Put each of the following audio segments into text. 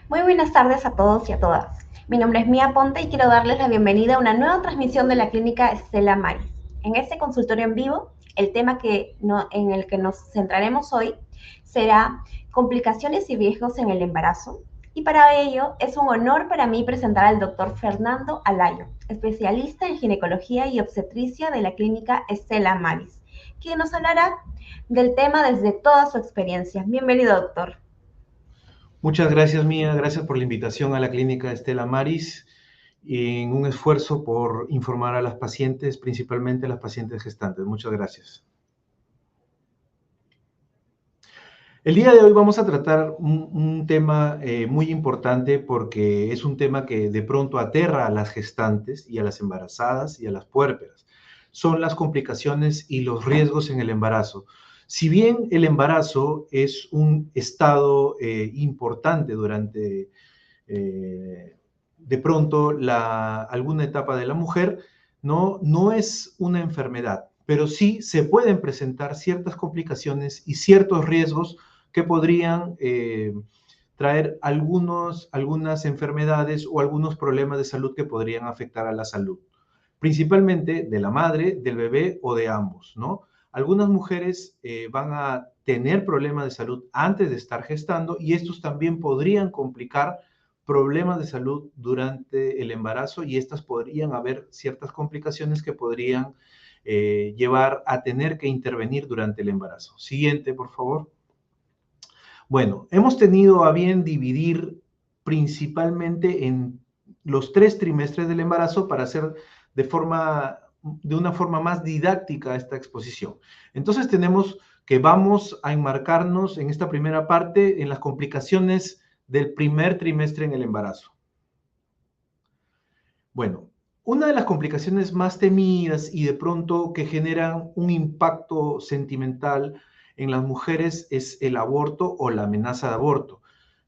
Muy buenas tardes a todos y a todas. Mi nombre es Mía Ponte y quiero darles la bienvenida a una nueva transmisión de la clínica Stella Maris. En este consultorio en vivo, el tema en el que nos centraremos hoy será complicaciones y riesgos en el embarazo. Y para ello es un honor para mí presentar al doctor Fernando Alayo, especialista en ginecología y obstetricia de la clínica Stella Maris, quien nos hablará del tema desde toda su experiencia. Bienvenido, doctor. Muchas gracias, Mía. Gracias por la invitación a la clínica Stella Maris en un esfuerzo por informar a las pacientes, principalmente a las pacientes gestantes. Muchas gracias. El día de hoy vamos a tratar un tema muy importante porque es un tema que de pronto aterra a las gestantes y a las embarazadas y a las puérperas. Son las complicaciones y los riesgos en el embarazo. Si bien el embarazo es un estado importante durante de pronto alguna etapa de la mujer, no es una enfermedad, pero sí se pueden presentar ciertas complicaciones y ciertos riesgos que podrían traer algunas enfermedades o algunos problemas de salud que podrían afectar a la salud, principalmente de la madre, del bebé o de ambos, ¿no? Algunas mujeres van a tener problemas de salud antes de estar gestando y estos también podrían complicar problemas de salud durante el embarazo y estas podrían haber ciertas complicaciones que podrían llevar a tener que intervenir durante el embarazo. Siguiente, por favor. Bueno, hemos tenido a bien dividir principalmente en los 3 trimestres del embarazo para hacer de una forma más didáctica esta exposición. Entonces tenemos que vamos a enmarcarnos en esta primera parte en las complicaciones del primer trimestre en el embarazo. Bueno, una de las complicaciones más temidas y de pronto que generan un impacto sentimental en las mujeres es el aborto o la amenaza de aborto.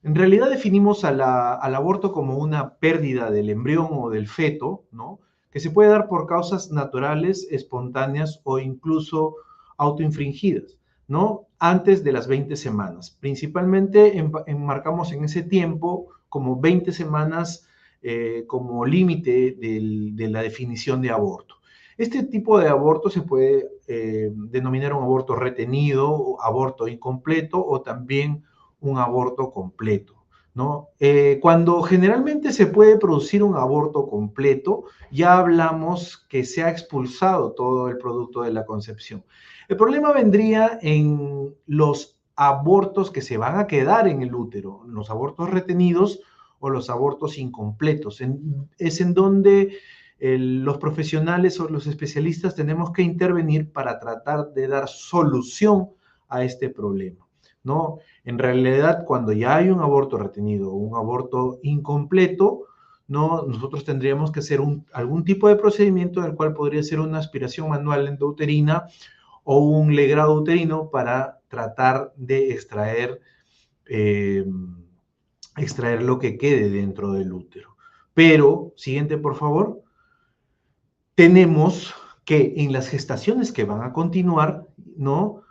En realidad definimos al aborto como una pérdida del embrión o del feto, ¿no? Que se puede dar por causas naturales, espontáneas o incluso autoinfringidas, ¿no? Antes de las 20 semanas. Principalmente enmarcamos en ese tiempo como 20 semanas como límite de la definición de aborto. Este tipo de aborto se puede denominar un aborto retenido, aborto incompleto o también un aborto completo, ¿no? Cuando generalmente se puede producir un aborto completo, ya hablamos que se ha expulsado todo el producto de la concepción. El problema vendría en los abortos que se van a quedar en el útero, los abortos retenidos o los abortos incompletos. Es en donde los profesionales o los especialistas tenemos que intervenir para tratar de dar solución a este problema, ¿no? En realidad, cuando ya hay un aborto retenido o un aborto incompleto, ¿no? Nosotros tendríamos que hacer algún tipo de procedimiento en el cual podría ser una aspiración manual endouterina o un legrado uterino para tratar de extraer lo que quede dentro del útero. Pero, siguiente por favor, tenemos que en las gestaciones que van a continuar, ¿no?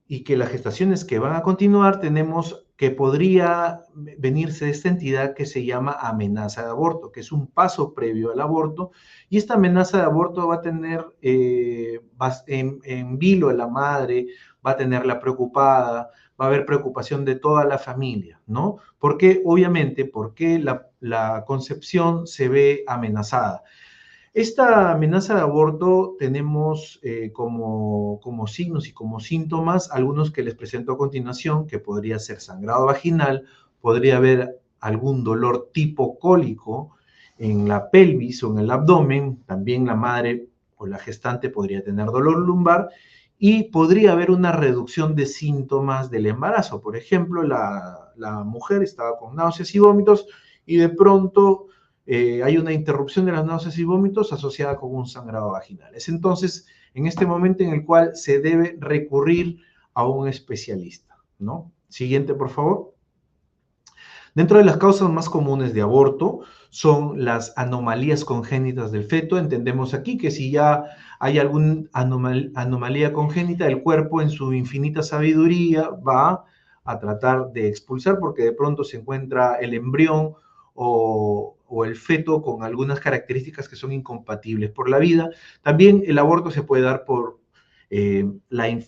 Y que las gestaciones que van a continuar tenemos que podría venirse de esta entidad que se llama amenaza de aborto, que es un paso previo al aborto, y esta amenaza de aborto va a tener en vilo a la madre, va a tenerla preocupada, va a haber preocupación de toda la familia, ¿no? Porque obviamente, porque la concepción se ve amenazada. Esta amenaza de aborto tenemos como signos y como síntomas algunos que les presento a continuación, que podría ser sangrado vaginal, podría haber algún dolor tipo cólico en la pelvis o en el abdomen, también la madre o la gestante podría tener dolor lumbar y podría haber una reducción de síntomas del embarazo. Por ejemplo, la mujer estaba con náuseas y vómitos y de pronto hay una interrupción de las náuseas y vómitos asociada con un sangrado vaginal. Es entonces en este momento en el cual se debe recurrir a un especialista, ¿no? Siguiente, por favor. Dentro de las causas más comunes de aborto son las anomalías congénitas del feto. Entendemos aquí que si ya hay alguna anomalía congénita, el cuerpo en su infinita sabiduría va a tratar de expulsar porque de pronto se encuentra el embrión o el feto con algunas características que son incompatibles por la vida. También el aborto se puede dar por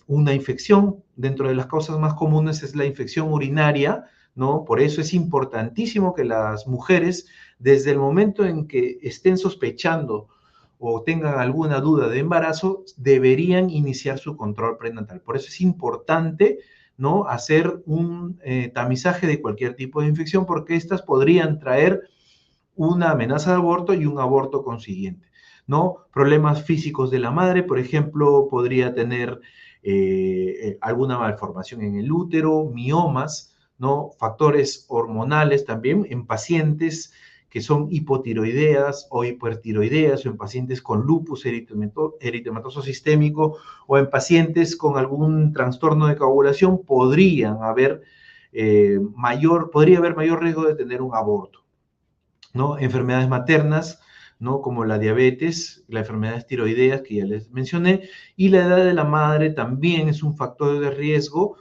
una infección. Dentro de las causas más comunes es la infección urinaria, ¿no? Por eso es importantísimo que las mujeres, desde el momento en que estén sospechando o tengan alguna duda de embarazo, deberían iniciar su control prenatal. Por eso es importante, ¿no?, hacer un tamizaje de cualquier tipo de infección, porque estas podrían traer una amenaza de aborto y un aborto consiguiente, ¿no? Problemas físicos de la madre, por ejemplo, podría tener alguna malformación en el útero, miomas, ¿no? Factores hormonales también en pacientes que son hipotiroideas o hipertiroideas, o en pacientes con lupus eritematoso sistémico, o en pacientes con algún trastorno de coagulación, podría haber mayor riesgo de tener un aborto, ¿no? Enfermedades maternas, ¿no?, como la diabetes, las enfermedades tiroideas que ya les mencioné, y la edad de la madre también es un factor de riesgo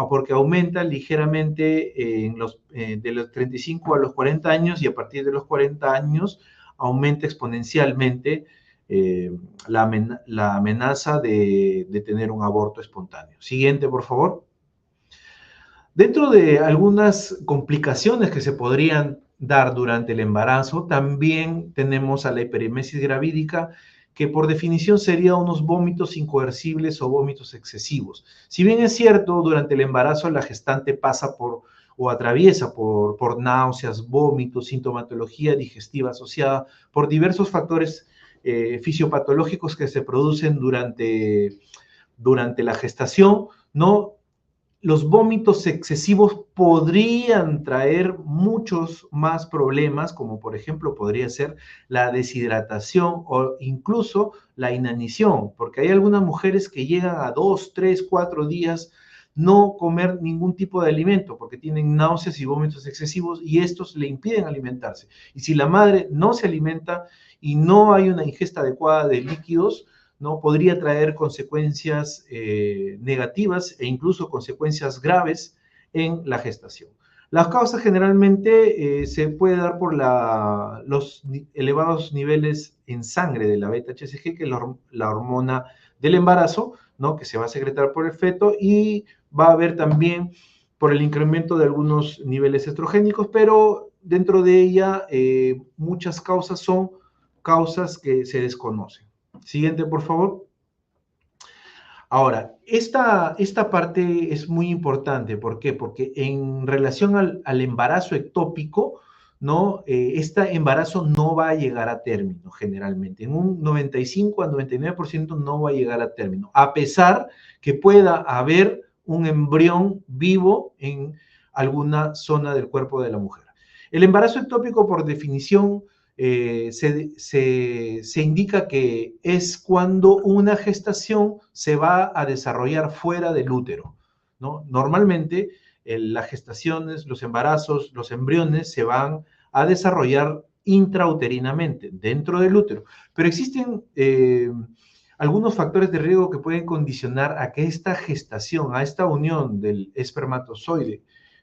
porque aumenta ligeramente de los 35 a los 40 años, y a partir de los 40 años aumenta exponencialmente la amenaza de tener un aborto espontáneo. Siguiente, por favor. Dentro de algunas complicaciones que se podrían dar durante el embarazo, también tenemos a la hiperemesis gravídica, que por definición sería unos vómitos incoercibles o vómitos excesivos. Si bien es cierto, durante el embarazo la gestante pasa por o atraviesa por náuseas, vómitos, sintomatología digestiva asociada por diversos factores fisiopatológicos que se producen durante la gestación, ¿no? Los vómitos excesivos podrían traer muchos más problemas, como por ejemplo podría ser la deshidratación o incluso la inanición, porque hay algunas mujeres que llegan a 2, 3, 4 días no comer ningún tipo de alimento porque tienen náuseas y vómitos excesivos, y estos le impiden alimentarse. Y si la madre no se alimenta y no hay una ingesta adecuada de líquidos, ¿no?, podría traer consecuencias negativas e incluso consecuencias graves en la gestación. Las causas generalmente se puede dar por los elevados niveles en sangre de la beta-HCG, que es la hormona del embarazo, ¿no?, que se va a secretar por el feto, y va a haber también por el incremento de algunos niveles estrogénicos, pero dentro de ella muchas causas son causas que se desconocen. Siguiente, por favor. Ahora, esta parte es muy importante. ¿Por qué? Porque en relación al embarazo ectópico, ¿no?, este embarazo no va a llegar a término generalmente. En un 95 a 99% no va a llegar a término, a pesar que pueda haber un embrión vivo en alguna zona del cuerpo de la mujer. El embarazo ectópico, por definición, se indica que es cuando una gestación se va a desarrollar fuera del útero, ¿no? Normalmente las gestaciones, los embarazos, los embriones se van a desarrollar intrauterinamente, dentro del útero, pero existen algunos factores de riesgo que pueden condicionar a que esta gestación, a esta unión del espermatozoide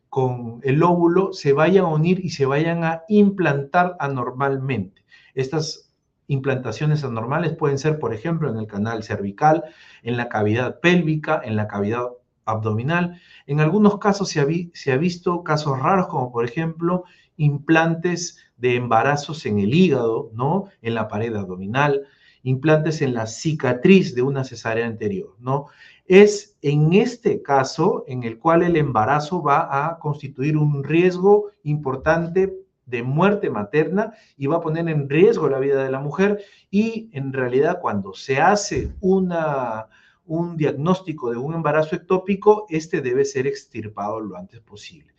con el óvulo, se vayan a unir y se vayan a implantar anormalmente. Estas implantaciones anormales pueden ser, por ejemplo, en el canal cervical, en la cavidad pélvica, en la cavidad abdominal. En algunos casos se ha visto casos raros, como por ejemplo implantes de embarazos en el hígado, ¿no?, en la pared abdominal, implantes en la cicatriz de una cesárea anterior, ¿no? Es en este caso en el cual el embarazo va a constituir un riesgo importante de muerte materna y va a poner en riesgo la vida de la mujer, y en realidad cuando se hace un diagnóstico de un embarazo ectópico, este debe ser extirpado lo antes posible.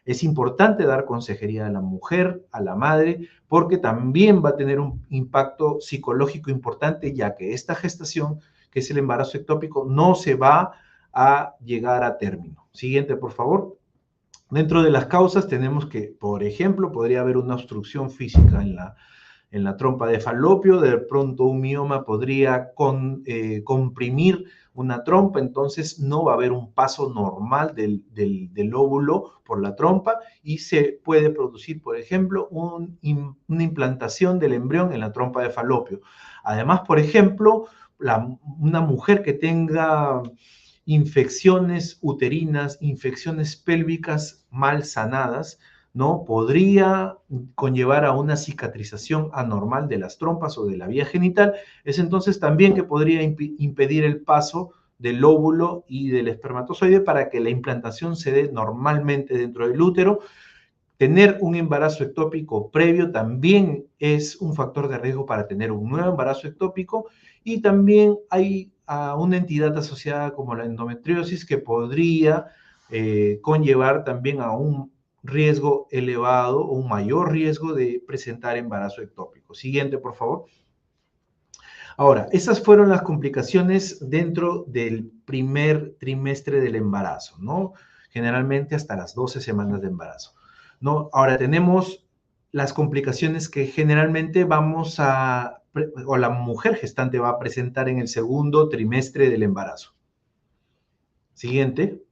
Es importante dar consejería a la mujer, a la madre, porque también va a tener un impacto psicológico importante, ya que esta gestación, que es el embarazo ectópico, no se va a llegar a término. Siguiente, por favor. Dentro de las causas tenemos que, por ejemplo, podría haber una obstrucción física en la trompa de falopio. De pronto un mioma podría comprimir una trompa, entonces no va a haber un paso normal del óvulo por la trompa y se puede producir, por ejemplo, una implantación del embrión en la trompa de falopio. Además, por ejemplo, una mujer que tenga infecciones uterinas, infecciones pélvicas mal sanadas, ¿no? Podría conllevar a una cicatrización anormal de las trompas o de la vía genital. Es entonces también que podría impedir el paso del óvulo y del espermatozoide para que la implantación se dé normalmente dentro del útero. Tener un embarazo ectópico previo también es un factor de riesgo para tener un nuevo embarazo ectópico, y también hay una entidad asociada como la endometriosis que podría conllevar también a un riesgo elevado o un mayor riesgo de presentar embarazo ectópico. Siguiente, por favor. Ahora, esas fueron las complicaciones dentro del primer trimestre del embarazo, ¿no? Generalmente hasta las 12 semanas de embarazo, ¿no? Ahora tenemos las complicaciones que generalmente o la mujer gestante va a presentar en el segundo trimestre del embarazo. Siguiente.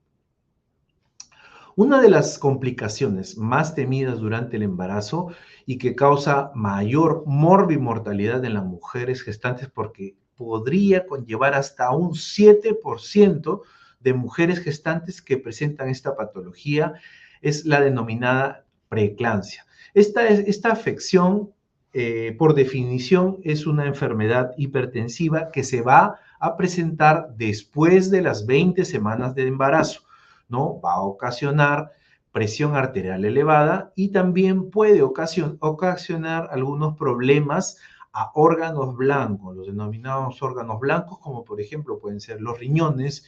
Una de las complicaciones más temidas durante el embarazo y que causa mayor morbimortalidad en las mujeres gestantes, porque podría conllevar hasta un 7% de mujeres gestantes que presentan esta patología, es la denominada preeclampsia. Esta afección, por definición, es una enfermedad hipertensiva que se va a presentar después de las 20 semanas de embarazo, ¿no? Va a ocasionar presión arterial elevada y también puede ocasionar algunos problemas a órganos blancos, los denominados órganos blancos, como por ejemplo pueden ser los riñones,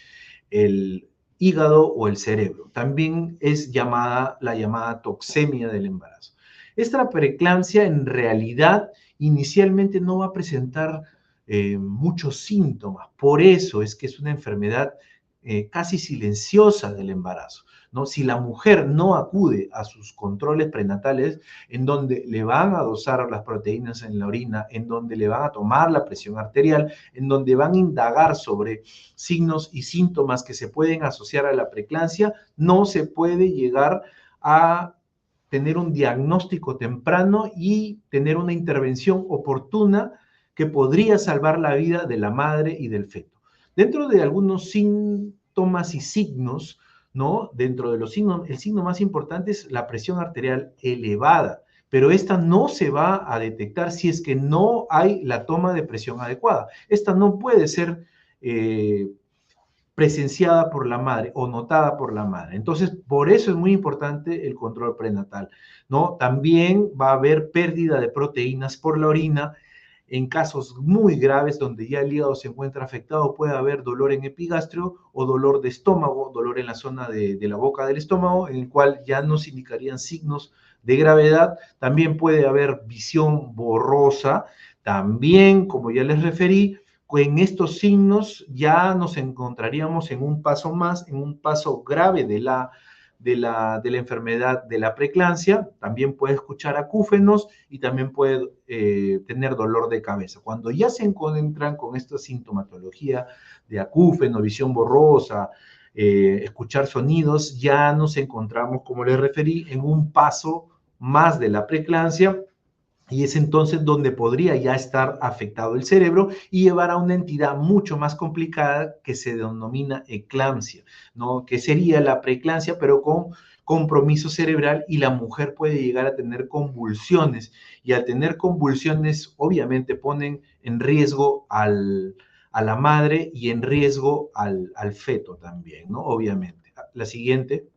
el hígado o el cerebro. También es la llamada toxemia del embarazo. Esta preeclampsia en realidad inicialmente no va a presentar muchos síntomas, por eso es que es una enfermedad casi silenciosa del embarazo, ¿no? Si la mujer no acude a sus controles prenatales, en donde le van a dosar las proteínas en la orina, en donde le van a tomar la presión arterial, en donde van a indagar sobre signos y síntomas que se pueden asociar a la preeclampsia, no se puede llegar a tener un diagnóstico temprano y tener una intervención oportuna que podría salvar la vida de la madre y del feto. Dentro de algunos síntomas y signos, ¿no? Dentro de los signos, el signo más importante es la presión arterial elevada, pero esta no se va a detectar si es que no hay la toma de presión adecuada. Esta no puede ser presenciada por la madre o notada por la madre. Entonces, por eso es muy importante el control prenatal, ¿no? También va a haber pérdida de proteínas por la orina. En casos muy graves donde ya el hígado se encuentra afectado, puede haber dolor en epigastrio o dolor de estómago, dolor en la zona de la boca del estómago, en el cual ya nos indicarían signos de gravedad. También puede haber visión borrosa. También, como ya les referí, en estos signos ya nos encontraríamos en un paso más, en un paso grave de la enfermedad de la preeclampsia. También puede escuchar acúfenos y también puede tener dolor de cabeza. Cuando ya se encuentran con esta sintomatología de acúfeno, visión borrosa, escuchar sonidos, ya nos encontramos, como les referí, en un paso más de la preeclampsia, y es entonces donde podría ya estar afectado el cerebro y llevar a una entidad mucho más complicada que se denomina eclampsia, ¿no? Que sería la preeclampsia, pero con compromiso cerebral, y la mujer puede llegar a tener convulsiones. Y al tener convulsiones, obviamente ponen en riesgo a la madre y en riesgo al feto también, ¿no? Obviamente. La siguiente.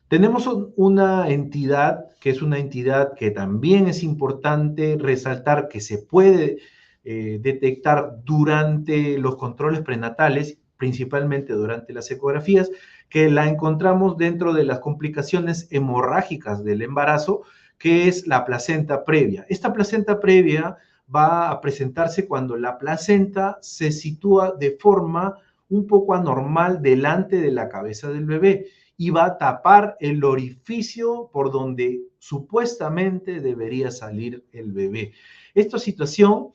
Tenemos una entidad que es una entidad que también es importante resaltar que se puede detectar durante los controles prenatales, principalmente durante las ecografías, que la encontramos dentro de las complicaciones hemorrágicas del embarazo, que es la placenta previa. Esta placenta previa va a presentarse cuando la placenta se sitúa de forma un poco anormal delante de la cabeza del bebé y va a tapar el orificio por donde supuestamente debería salir el bebé. Esta situación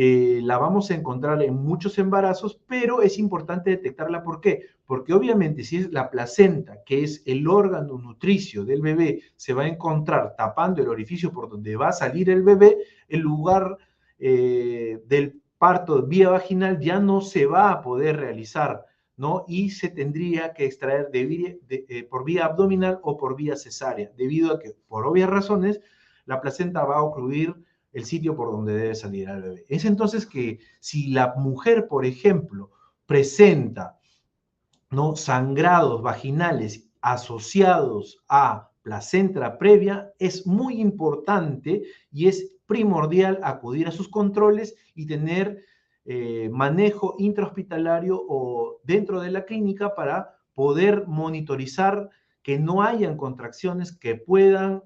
la vamos a encontrar en muchos embarazos, pero es importante detectarla. ¿Por qué? Porque obviamente si es la placenta, que es el órgano nutricio del bebé, se va a encontrar tapando el orificio por donde va a salir el bebé, el lugar del parto vía vaginal ya no se va a poder realizar, ¿no? Y se tendría que extraer por vía abdominal o por vía cesárea, debido a que, por obvias razones, la placenta va a ocluir el sitio por donde debe salir el bebé. Es entonces que si la mujer, por ejemplo, presenta, ¿no?, sangrados vaginales asociados a placenta previa, es muy importante y es primordial acudir a sus controles y tener manejo intrahospitalario o dentro de la clínica para poder monitorizar que no hayan contracciones que puedan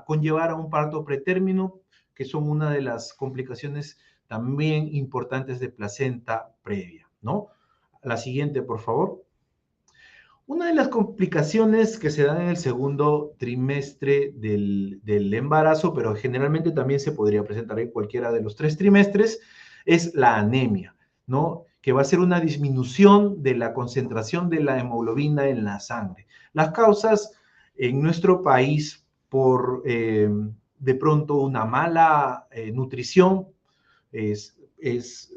conllevar a un parto pretérmino, que son una de las complicaciones también importantes de placenta previa, ¿no? La siguiente, por favor. Una de las complicaciones que se dan en el segundo trimestre del embarazo, pero generalmente también se podría presentar en cualquiera de los 3 trimestres, es la anemia, ¿no? Que va a ser una disminución de la concentración de la hemoglobina en la sangre. Las causas en nuestro país por de pronto una mala nutrición es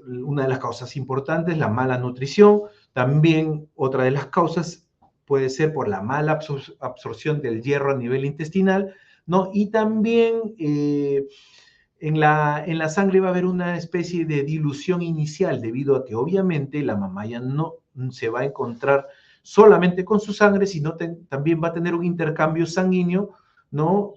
una de las causas importantes, la mala nutrición. También otra de las causas puede ser por la mala absorción del hierro a nivel intestinal, ¿no? Y también en la sangre va a haber una especie de dilución inicial, debido a que obviamente la mamá ya no se va a encontrar solamente con su sangre, sino también va a tener un intercambio sanguíneo, ¿no?,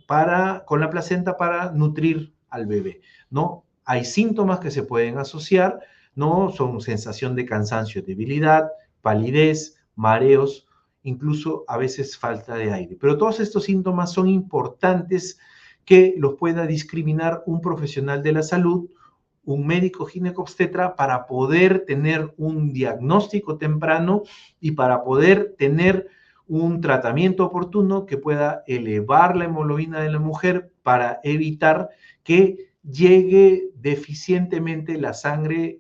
con la placenta para nutrir al bebé, ¿no? Hay síntomas que se pueden asociar, ¿no? Son sensación de cansancio, debilidad, palidez, mareos, incluso a veces falta de aire. Pero todos estos síntomas son importantes que los pueda discriminar un profesional de la salud, un médico ginecobstetra, para poder tener un diagnóstico temprano y para poder tener un tratamiento oportuno que pueda elevar la hemoglobina de la mujer para evitar que llegue deficientemente la sangre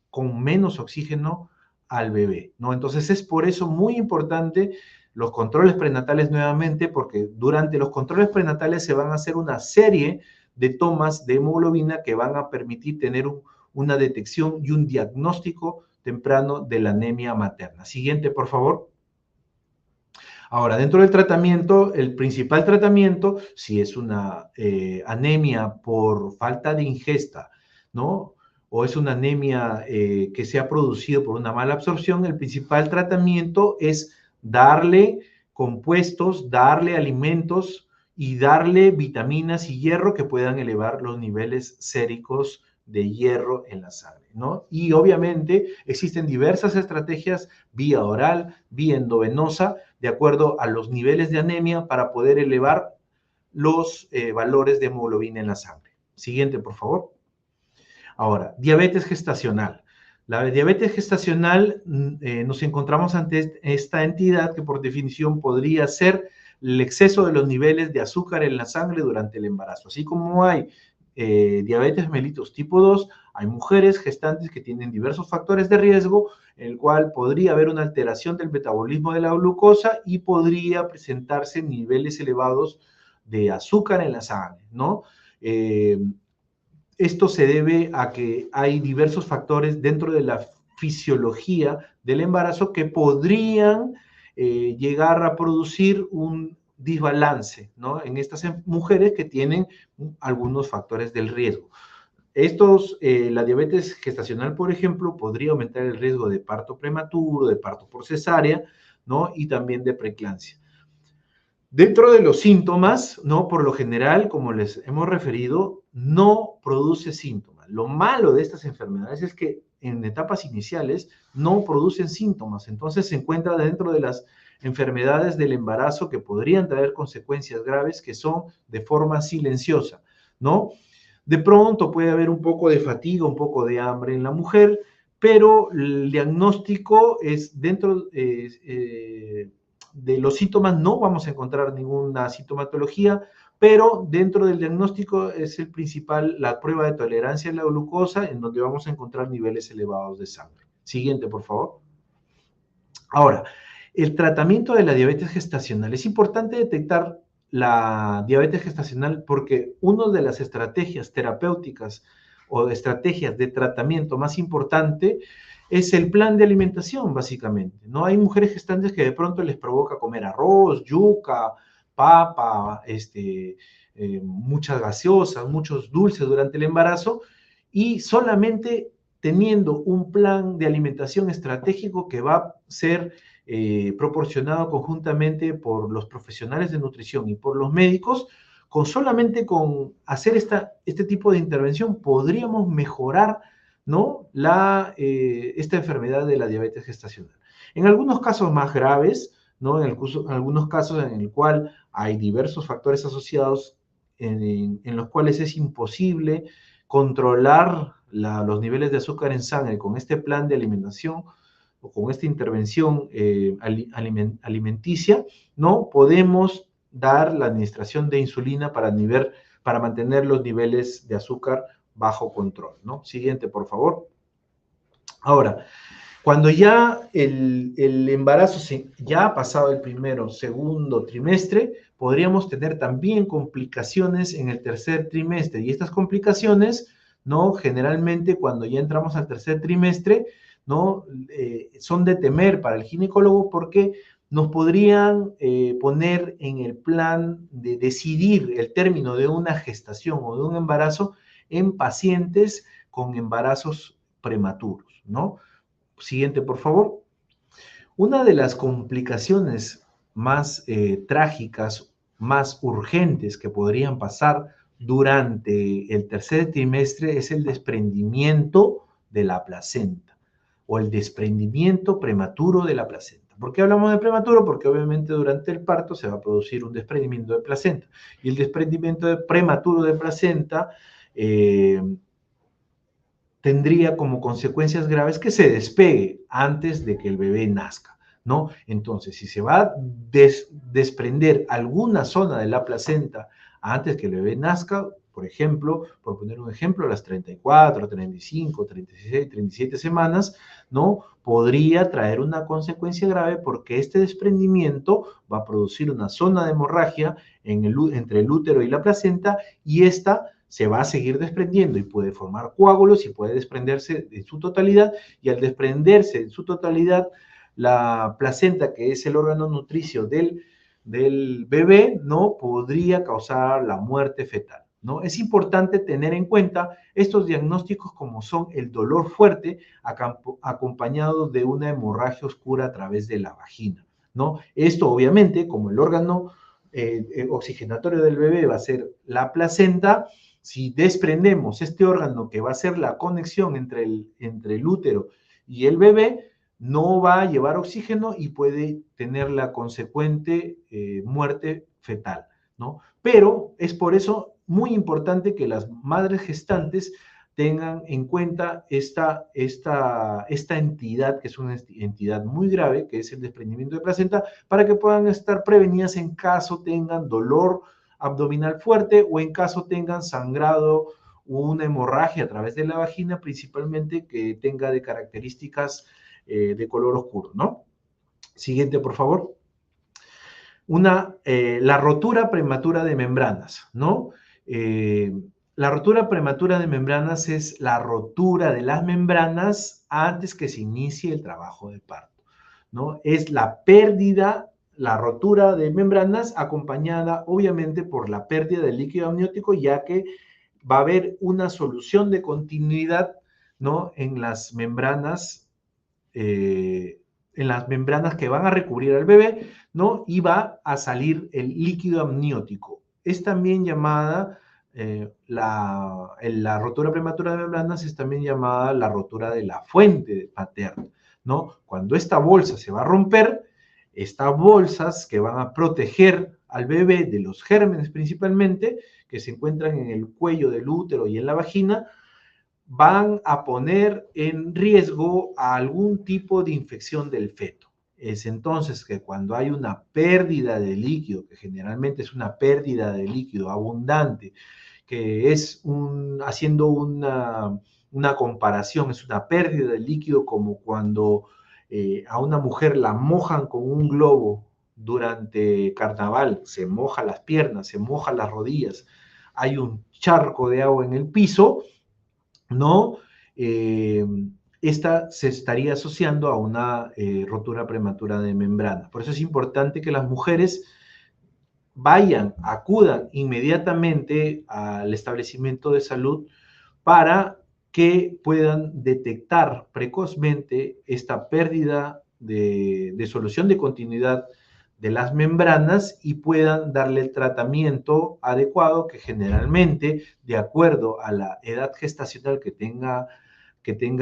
con menos oxígeno al bebé, ¿no? Entonces es por eso muy importante los controles prenatales nuevamente, porque durante los controles prenatales se van a hacer una serie de tomas de hemoglobina que van a permitir tener una detección y un diagnóstico temprano de la anemia materna. Siguiente, por favor. Ahora, dentro del tratamiento, el principal tratamiento, si es una anemia por falta de ingesta, ¿no?, o es una anemia que se ha producido por una mala absorción, el principal tratamiento es darle compuestos, darle alimentos y darle vitaminas y hierro que puedan elevar los niveles séricos de hierro en la sangre, ¿no? Y obviamente existen diversas estrategias, vía oral, vía endovenosa, de acuerdo a los niveles de anemia, para poder elevar los valores de hemoglobina en la sangre. Siguiente, por favor. Ahora, diabetes gestacional. La diabetes gestacional, nos encontramos ante esta entidad que por definición podría ser el exceso de los niveles de azúcar en la sangre durante el embarazo. Así como hay diabetes mellitus tipo 2, hay mujeres gestantes que tienen diversos factores de riesgo, en el cual podría haber una alteración del metabolismo de la glucosa y podría presentarse niveles elevados de azúcar en la sangre, ¿no? Esto se debe a que hay diversos factores dentro de la fisiología del embarazo que podrían llegar a producir un desbalance, ¿no?, en estas mujeres que tienen algunos factores del riesgo. La diabetes gestacional, por ejemplo, podría aumentar el riesgo de parto prematuro, de parto por cesárea, ¿no?, y también de preeclampsia. Dentro de los síntomas, ¿no?, por lo general, como les hemos referido, no produce síntomas. Lo malo de estas enfermedades es que en etapas iniciales no producen síntomas, entonces se encuentra dentro de las enfermedades del embarazo que podrían traer consecuencias graves, que son de forma silenciosa, ¿no? De pronto puede haber un poco de fatiga, un poco de hambre en la mujer, pero el diagnóstico es dentro de los síntomas, no vamos a encontrar ninguna sintomatología pero dentro del diagnóstico es el principal, la prueba de tolerancia a la glucosa, en donde vamos a encontrar niveles elevados de sangre. Siguiente, por favor. Ahora, el tratamiento de la diabetes gestacional. Es importante detectar la diabetes gestacional porque una de las estrategias terapéuticas o estrategias de tratamiento más importante es el plan de alimentación, básicamente, ¿no? Hay mujeres gestantes que de pronto les provoca comer arroz, yuca, papa, muchas gaseosas, muchos dulces durante el embarazo, y solamente teniendo un plan de alimentación estratégico que va a ser proporcionado conjuntamente por los profesionales de nutrición y por los médicos, solamente con hacer este tipo de intervención podríamos mejorar, ¿no? Esta enfermedad de la diabetes gestacional. En algunos casos más graves, ¿no? En algunos casos en el cual hay diversos factores asociados en los cuales es imposible controlar los niveles de azúcar en sangre con este plan de alimentación o con esta intervención alimenticia, ¿no? Podemos dar la administración de insulina para mantener los niveles de azúcar bajo control, ¿no? Siguiente, por favor. Ahora, cuando ya el embarazo ya ha pasado el primero, segundo trimestre, podríamos tener también complicaciones en el tercer trimestre. Y estas complicaciones, ¿no? Generalmente cuando ya entramos al tercer trimestre, ¿no? Son de temer para el ginecólogo porque nos podrían poner en el plan de decidir el término de una gestación o de un embarazo en pacientes con embarazos prematuros, ¿no? Siguiente, por favor. Una de las complicaciones más trágicas, más urgentes que podrían pasar durante el tercer trimestre es el desprendimiento de la placenta o el desprendimiento prematuro de la placenta. ¿Por qué hablamos de prematuro? Porque obviamente durante el parto se va a producir un desprendimiento de placenta y el desprendimiento prematuro de placenta tendría como consecuencias graves que se despegue antes de que el bebé nazca, ¿no? Entonces, si se va a desprender alguna zona de la placenta antes que el bebé nazca, por ejemplo, por poner un ejemplo, a las 34, 35, 36, 37 semanas, ¿no? Podría traer una consecuencia grave porque este desprendimiento va a producir una zona de hemorragia entre el útero y la placenta y esta se va a seguir desprendiendo y puede formar coágulos y puede desprenderse en su totalidad, y al desprenderse en su totalidad, la placenta, que es el órgano nutricio del bebé, ¿no? Podría causar la muerte fetal, ¿no? Es importante tener en cuenta estos diagnósticos como son el dolor fuerte acompañado de una hemorragia oscura a través de la vagina, ¿no? Esto obviamente, como el órgano oxigenatorio del bebé va a ser la placenta, si desprendemos este órgano que va a ser la conexión entre el útero y el bebé, no va a llevar oxígeno y puede tener la consecuente muerte fetal, ¿no? Pero es por eso muy importante que las madres gestantes tengan en cuenta esta entidad, que es una entidad muy grave, que es el desprendimiento de placenta, para que puedan estar prevenidas en caso tengan dolor abdominal fuerte o en caso tengan sangrado o una hemorragia a través de la vagina, principalmente que tenga de características de color oscuro, ¿no? Siguiente, por favor. La rotura prematura de membranas, ¿no? La rotura prematura de membranas es la rotura de las membranas antes que se inicie el trabajo de parto, ¿no? Es la pérdida, la rotura de membranas acompañada obviamente por la pérdida del líquido amniótico, ya que va a haber una solución de continuidad, ¿no? En las membranas que van a recubrir al bebé, ¿no? Y va a salir el líquido amniótico. Es también llamada, la rotura prematura de membranas es también llamada la rotura de la fuente materna, ¿no? Cuando esta bolsa se va a romper, estas bolsas que van a proteger al bebé de los gérmenes principalmente, que se encuentran en el cuello del útero y en la vagina, van a poner en riesgo a algún tipo de infección del feto, es entonces que cuando hay una pérdida de líquido, que generalmente es una pérdida de líquido abundante, que es haciendo una comparación, es una pérdida de líquido como cuando a una mujer la mojan con un globo durante carnaval, se moja las piernas, se moja las rodillas, hay un charco de agua en el piso, ¿no? Eh, Esta se estaría asociando a una rotura prematura de membrana. Por eso es importante que las mujeres acudan inmediatamente al establecimiento de salud para que puedan detectar precozmente esta pérdida de solución de continuidad de las membranas y puedan darle el tratamiento adecuado que generalmente, de acuerdo a la edad gestacional que tenga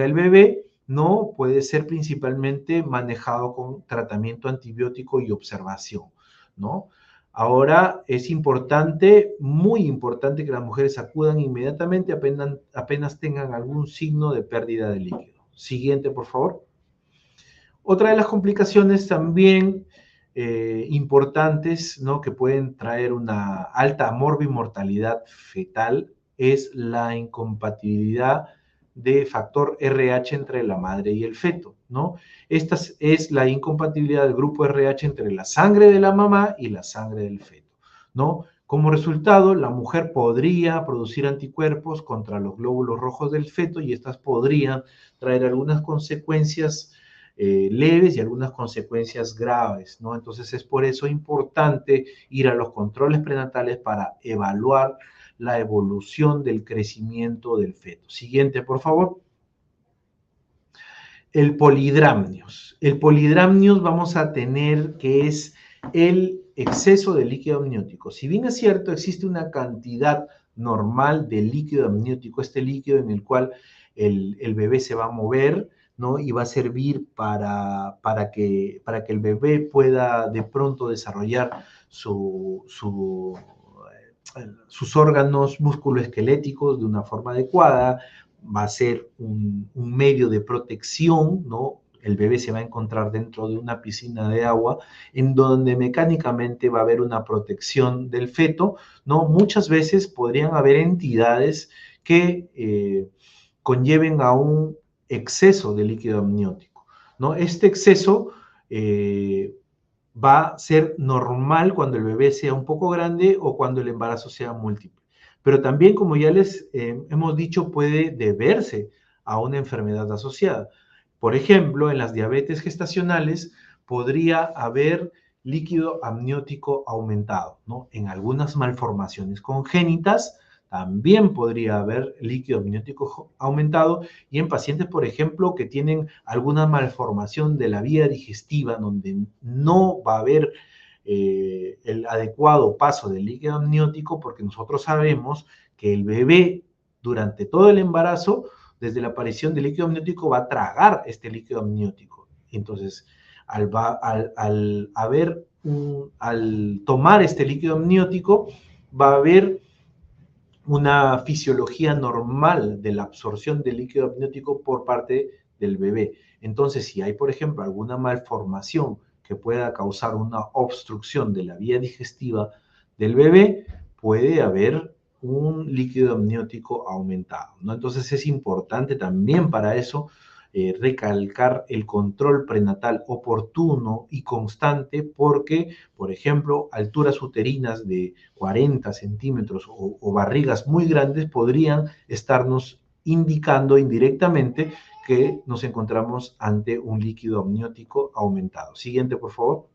el bebé, no puede ser principalmente manejado con tratamiento antibiótico y observación, ¿no? Ahora es importante, muy importante, que las mujeres acudan inmediatamente apenas tengan algún signo de pérdida de líquido. Siguiente, por favor. Otra de las complicaciones también importantes, ¿no?, que pueden traer una alta morbimortalidad fetal es la incompatibilidad de factor RH entre la madre y el feto, ¿no? Esta es la incompatibilidad del grupo RH entre la sangre de la mamá y la sangre del feto, ¿no? Como resultado, la mujer podría producir anticuerpos contra los glóbulos rojos del feto y estas podrían traer algunas consecuencias leves y algunas consecuencias graves, ¿no? Entonces es por eso importante ir a los controles prenatales para evaluar la evolución del crecimiento del feto. Siguiente, por favor. El polidramnios. El polidramnios vamos a tener que es el exceso de líquido amniótico. Si bien es cierto, existe una cantidad normal de líquido amniótico, este líquido en el cual el bebé se va a mover, ¿no? Y va a servir para que el bebé pueda de pronto desarrollar sus órganos musculoesqueléticos de una forma adecuada, va a ser un medio de protección, ¿no? El bebé se va a encontrar dentro de una piscina de agua en donde mecánicamente va a haber una protección del feto, ¿no? Muchas veces podrían haber entidades que conlleven a un exceso de líquido amniótico, ¿no? Este exceso va a ser normal cuando el bebé sea un poco grande o cuando el embarazo sea múltiple. Pero también, como ya les hemos dicho, puede deberse a una enfermedad asociada. Por ejemplo, en las diabetes gestacionales podría haber líquido amniótico aumentado, ¿no? En algunas malformaciones congénitas también podría haber líquido amniótico aumentado y en pacientes, por ejemplo, que tienen alguna malformación de la vía digestiva donde no va a haber el adecuado paso del líquido amniótico, porque nosotros sabemos que el bebé durante todo el embarazo, desde la aparición del líquido amniótico, va a tragar este líquido amniótico. Entonces, al tomar este líquido amniótico, va a haber una fisiología normal de la absorción del líquido amniótico por parte del bebé. Entonces, si hay, por ejemplo, alguna malformación que pueda causar una obstrucción de la vía digestiva del bebé, puede haber un líquido amniótico aumentado, ¿no? Entonces es importante también para eso recalcar el control prenatal oportuno y constante porque, por ejemplo, alturas uterinas de 40 centímetros o barrigas muy grandes podrían estarnos indicando indirectamente que nos encontramos ante un líquido amniótico aumentado. Siguiente, por favor.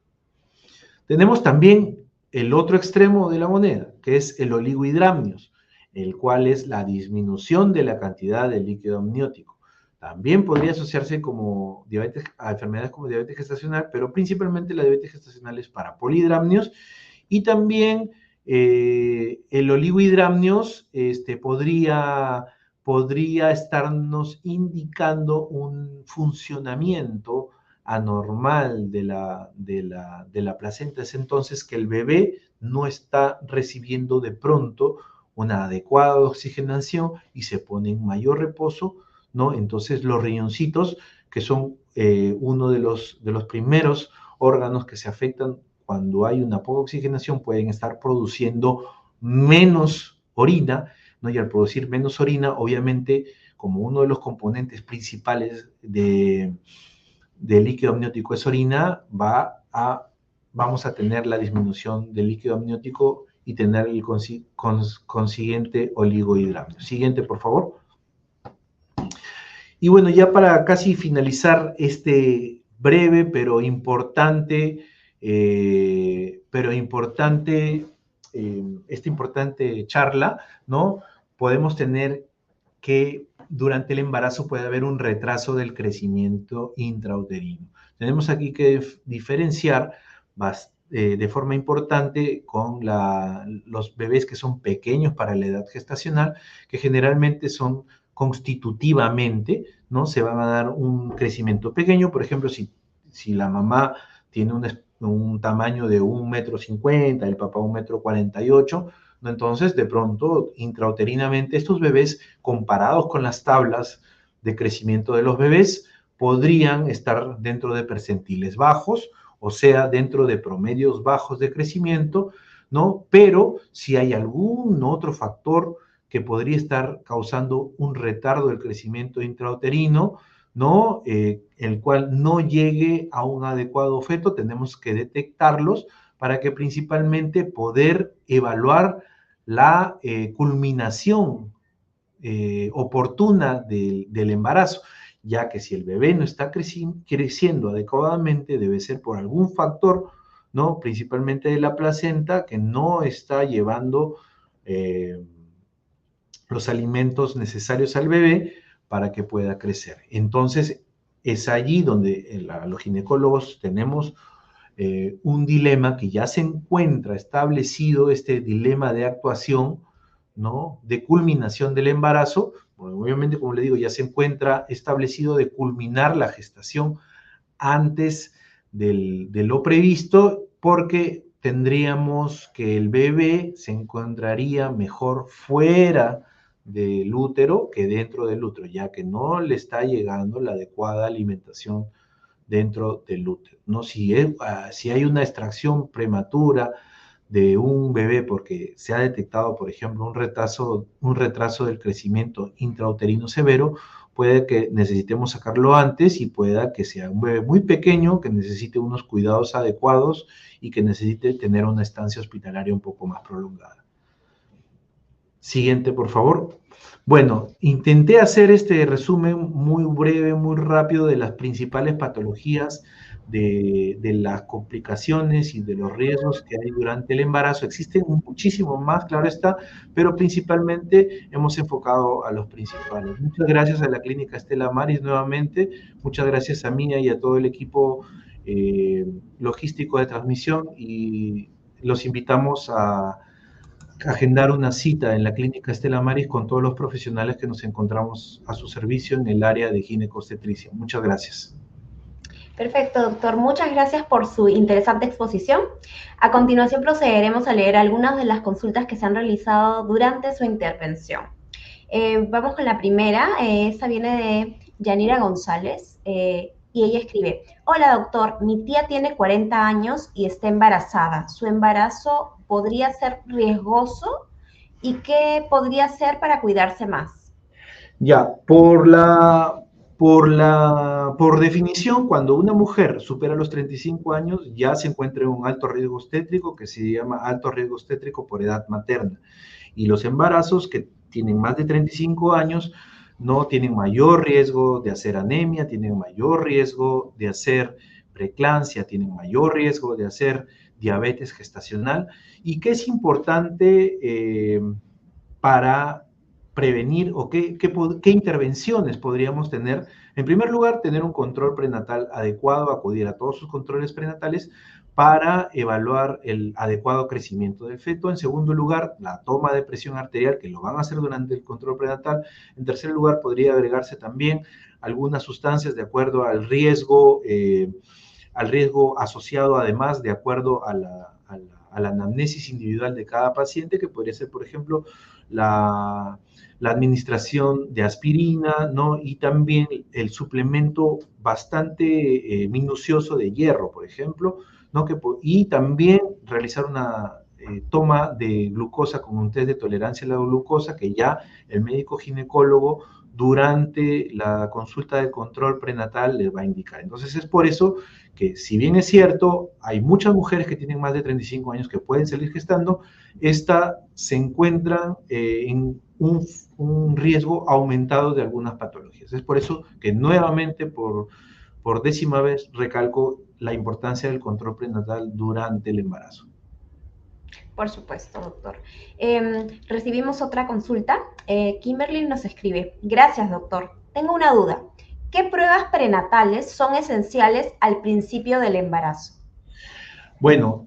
Tenemos también el otro extremo de la moneda, que es el oligohidramnios, el cual es la disminución de la cantidad de líquido amniótico. También podría asociarse a enfermedades como diabetes gestacional, pero principalmente la diabetes gestacional es para polidramnios y también el oligohidramnios podría estarnos indicando un funcionamiento anormal de la placenta. Es entonces que el bebé no está recibiendo de pronto una adecuada oxigenación y se pone en mayor reposo, ¿no? Entonces los riñoncitos, que son uno de los primeros órganos que se afectan cuando hay una poca oxigenación. Pueden estar produciendo menos orina, ¿no? Y al producir menos orina, obviamente, como uno de los componentes principales del líquido amniótico es orina, vamos a tener la disminución del líquido amniótico y tener el consiguiente oligohidramio. Siguiente, por favor. Y bueno, ya para casi finalizar este breve pero importante, esta importante charla, ¿no? Podemos tener que durante el embarazo puede haber un retraso del crecimiento intrauterino. Tenemos aquí que diferenciar de forma importante con los bebés que son pequeños para la edad gestacional, que generalmente son constitutivamente, ¿no? Se van a dar un crecimiento pequeño. Por ejemplo, si la mamá tiene un tamaño de 1,50 m, el papá 1,48 m, ¿no? Entonces, de pronto, intrauterinamente, estos bebés, comparados con las tablas de crecimiento de los bebés, podrían estar dentro de percentiles bajos, o sea, dentro de promedios bajos de crecimiento, ¿no? Pero si hay algún otro factor que podría estar causando un retardo del crecimiento intrauterino, ¿no? El cual no llegue a un adecuado feto, tenemos que detectarlos para que principalmente poder evaluar la culminación oportuna del embarazo, ya que si el bebé no está creciendo adecuadamente, debe ser por algún factor, ¿no? Principalmente de la placenta, que no está llevando los alimentos necesarios al bebé para que pueda crecer. Entonces, es allí donde los ginecólogos tenemos un dilema que ya se encuentra establecido, este dilema de actuación, ¿no? De culminación del embarazo. Bueno, obviamente, como le digo, ya se encuentra establecido de culminar la gestación antes de lo previsto, porque tendríamos que el bebé se encontraría mejor fuera del útero que dentro del útero, ya que no le está llegando la adecuada alimentación dentro del útero, ¿no? Si hay una extracción prematura de un bebé porque se ha detectado, por ejemplo, un retraso del crecimiento intrauterino severo, puede que necesitemos sacarlo antes y pueda que sea un bebé muy pequeño que necesite unos cuidados adecuados y que necesite tener una estancia hospitalaria un poco más prolongada. Siguiente, por favor. Bueno, intenté hacer este resumen muy breve, muy rápido de las principales patologías, de las complicaciones y de los riesgos que hay durante el embarazo. Existen muchísimo más, claro está, pero principalmente hemos enfocado a los principales. Muchas gracias a la Clínica Stella Maris nuevamente, muchas gracias a Mía y a todo el equipo logístico de transmisión, y los invitamos a agendar una cita en la Clínica Stella Maris con todos los profesionales que nos encontramos a su servicio en el área de ginecobstetricia. Muchas gracias. Perfecto, doctor. Muchas gracias por su interesante exposición. A continuación procederemos a leer algunas de las consultas que se han realizado durante su intervención. Vamos con la primera. Esta viene de Yanira González y ella escribe: hola doctor, mi tía tiene 40 años y está embarazada. ¿Su embarazo podría ser riesgoso? ¿Y qué podría hacer para cuidarse más? Ya, por definición, cuando una mujer supera los 35 años, ya se encuentra en un alto riesgo obstétrico, que se llama alto riesgo obstétrico por edad materna. Y los embarazos que tienen más de 35 años no tienen mayor riesgo de hacer anemia, tienen mayor riesgo de hacer preeclampsia, tienen mayor riesgo de hacer diabetes gestacional. ¿Y qué es importante para prevenir, o qué intervenciones podríamos tener? En primer lugar, tener un control prenatal adecuado, acudir a todos sus controles prenatales para evaluar el adecuado crecimiento del feto. En segundo lugar, la toma de presión arterial, que lo van a hacer durante el control prenatal. En tercer lugar, podría agregarse también algunas sustancias de acuerdo al riesgo asociado, además, de acuerdo a la anamnesis individual de cada paciente, que podría ser, por ejemplo, la la administración de aspirina, ¿no? Y también el suplemento bastante minucioso de hierro, por ejemplo, ¿no? Y también realizar una toma de glucosa con un test de tolerancia a la glucosa que ya el médico ginecólogo durante la consulta de control prenatal les va a indicar. Entonces es por eso que, si bien es cierto, hay muchas mujeres que tienen más de 35 años que pueden salir gestando, esta se encuentran en un riesgo aumentado de algunas patologías. Es por eso que nuevamente, por décima vez, recalco la importancia del control prenatal durante el embarazo. Por supuesto, doctor. Recibimos otra consulta. Kimberly nos escribe: gracias, doctor. Tengo una duda. ¿Qué pruebas prenatales son esenciales al principio del embarazo? Bueno,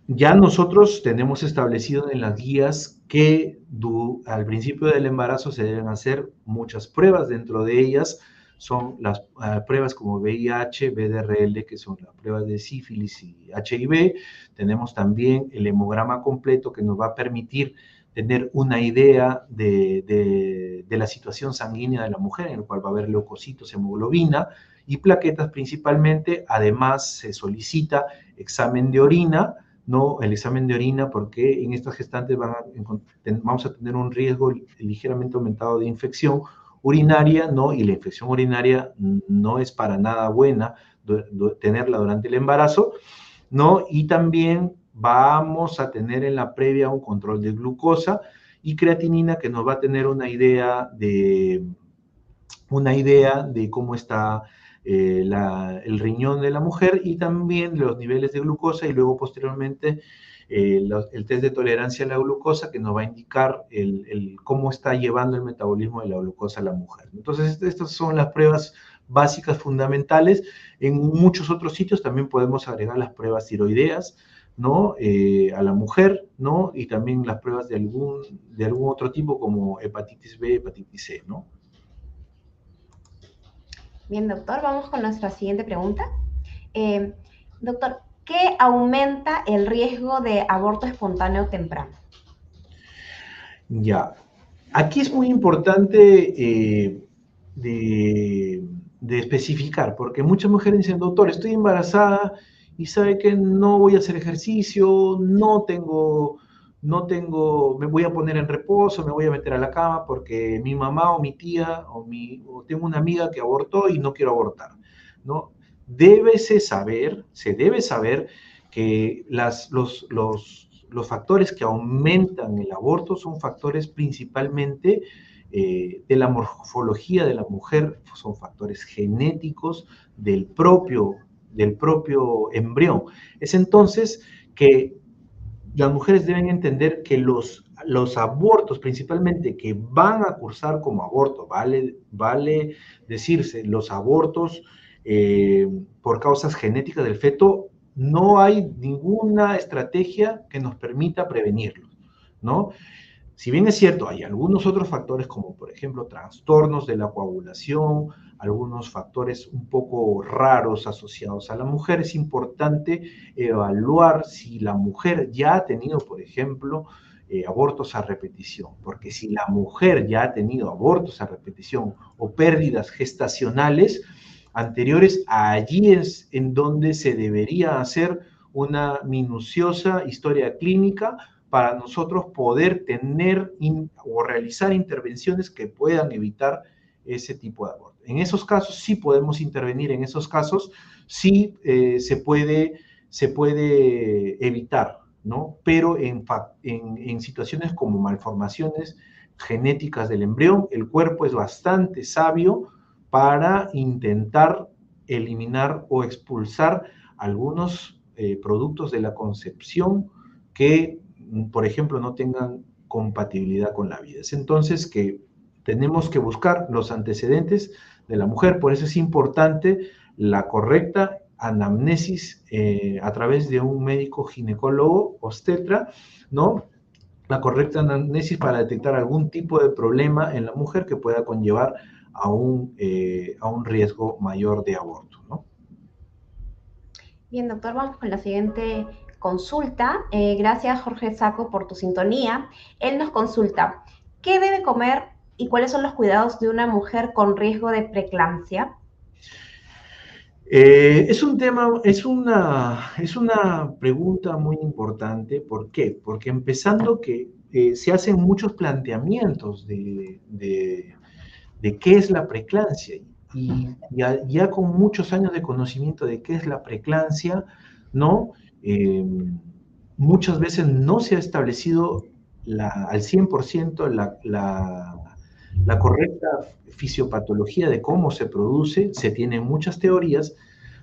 ya nosotros tenemos establecido en las guías que al principio del embarazo se deben hacer muchas pruebas. Dentro de ellas son las pruebas como VIH, VDRL, que son las pruebas de sífilis y HIV. Tenemos también el hemograma completo, que nos va a permitir tener una idea de la situación sanguínea de la mujer, en el cual va a haber leucocitos, hemoglobina y plaquetas principalmente. Además, se solicita examen de orina, ¿no? El examen de orina, porque en estas gestantes vamos a tener un riesgo ligeramente aumentado de infección urinaria, ¿no? Y la infección urinaria no es para nada buena tenerla durante el embarazo, ¿no? Y también vamos a tener en la previa un control de glucosa y creatinina, que nos va a tener una idea de cómo está el riñón de la mujer, y también los niveles de glucosa, y luego posteriormente el test de tolerancia a la glucosa, que nos va a indicar cómo está llevando el metabolismo de la glucosa a la mujer. Entonces, estas son las pruebas básicas fundamentales. En muchos otros sitios también podemos agregar las pruebas tiroideas, ¿no? A la mujer, ¿no? Y también las pruebas de algún otro tipo, como hepatitis B, hepatitis C, ¿no? Bien, doctor, vamos con nuestra siguiente pregunta. Doctor, ¿qué aumenta el riesgo de aborto espontáneo temprano? Ya, aquí es muy importante de especificar, porque muchas mujeres dicen: doctor, estoy embarazada y sabe que no voy a hacer ejercicio, me voy a poner en reposo, me voy a meter a la cama porque mi mamá o mi tía o tengo una amiga que abortó y no quiero abortar, ¿no? Se debe saber que los factores que aumentan el aborto son factores principalmente de la morfología de la mujer, son factores genéticos del propio embrión. Es entonces que las mujeres deben entender que los abortos, principalmente, que van a cursar como aborto, vale decirse, los abortos por causas genéticas del feto, no hay ninguna estrategia que nos permita prevenirlos, ¿no? Si bien es cierto, hay algunos otros factores, como por ejemplo trastornos de la coagulación, algunos factores un poco raros asociados a la mujer, es importante evaluar si la mujer ya ha tenido, por ejemplo, abortos a repetición, porque si la mujer ya ha tenido abortos a repetición o pérdidas gestacionales anteriores, allí es en donde se debería hacer una minuciosa historia clínica para nosotros poder tener o realizar intervenciones que puedan evitar ese tipo de aborto. En esos casos sí podemos intervenir, en esos casos sí se puede evitar, ¿no? Pero en situaciones como malformaciones genéticas del embrión, el cuerpo es bastante sabio para intentar eliminar o expulsar algunos productos de la concepción que, por ejemplo, no tengan compatibilidad con la vida. Es entonces que tenemos que buscar los antecedentes de la mujer. Por eso es importante la correcta anamnesis a través de un médico ginecólogo obstetra, ¿no? La correcta anamnesis para detectar algún tipo de problema en la mujer que pueda conllevar a un riesgo mayor de aborto, ¿no? Bien, doctor, vamos con la siguiente consulta. Gracias, Jorge Saco, por tu sintonía. Él nos consulta: ¿Qué debe comer y cuáles son los cuidados de una mujer con riesgo de preeclampsia? Es un tema, es una pregunta muy importante. ¿Por qué? Porque empezando que se hacen muchos planteamientos de qué es la preeclampsia. Y ya con muchos años de conocimiento de qué es la preeclampsia, ¿no? Muchas veces no se ha establecido al 100% la correcta fisiopatología de cómo se produce. Se tienen muchas teorías,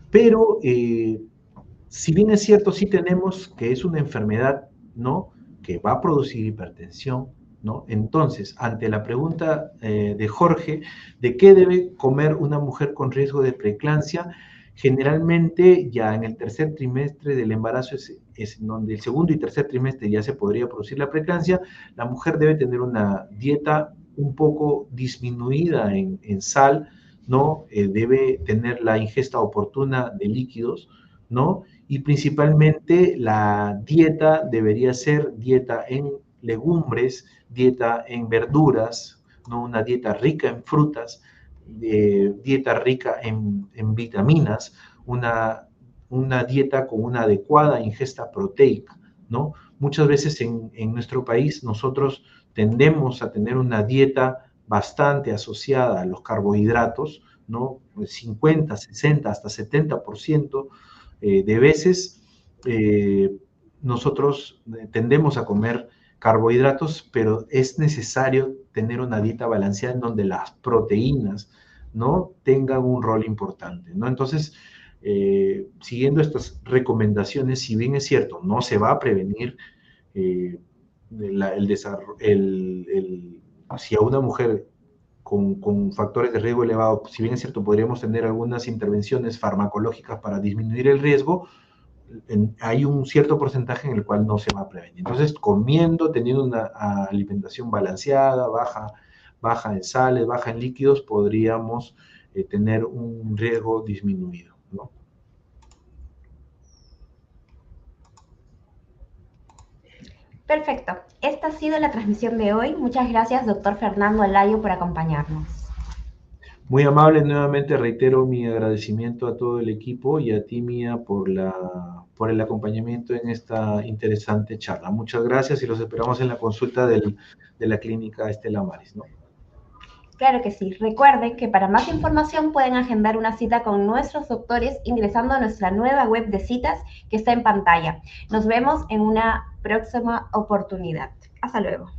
pero si bien es cierto, sí tenemos que es una enfermedad, ¿no? Que va a producir hipertensión, ¿no? Entonces, ante la pregunta de Jorge, de qué debe comer una mujer con riesgo de preeclampsia, generalmente ya en el tercer trimestre del embarazo es donde el segundo y tercer trimestre ya se podría producir la preeclampsia. La mujer debe tener una dieta un poco disminuida en sal, ¿no? Debe tener la ingesta oportuna de líquidos, ¿no? Y principalmente la dieta debería ser dieta en legumbres, dieta en verduras, ¿no? Una dieta rica en frutas, dieta rica en vitaminas, una dieta con una adecuada ingesta proteica, ¿no? Muchas veces en nuestro país nosotros tendemos a tener una dieta bastante asociada a los carbohidratos, ¿no? 50, 60, hasta 70% de veces nosotros tendemos a comer carbohidratos, pero es necesario tener una dieta balanceada en donde las proteínas, ¿no? Tengan un rol importante, ¿no? Entonces, siguiendo estas recomendaciones, si bien es cierto, no se va a prevenir si a una mujer con factores de riesgo elevado, si bien es cierto, podríamos tener algunas intervenciones farmacológicas para disminuir el riesgo, hay un cierto porcentaje en el cual no se va a prevenir. Entonces, comiendo, teniendo una alimentación balanceada, baja en sales, baja en líquidos, podríamos tener un riesgo disminuido, ¿no? Perfecto. Esta ha sido la transmisión de hoy. Muchas gracias, doctor Fernando Alayo, por acompañarnos. Muy amable, nuevamente reitero mi agradecimiento a todo el equipo y a ti, Mía, por el acompañamiento en esta interesante charla. Muchas gracias y los esperamos en la consulta de la clínica Estela Maris, ¿no? Claro que sí. Recuerden que para más información pueden agendar una cita con nuestros doctores ingresando a nuestra nueva web de citas que está en pantalla. Nos vemos en una próxima oportunidad. Hasta luego.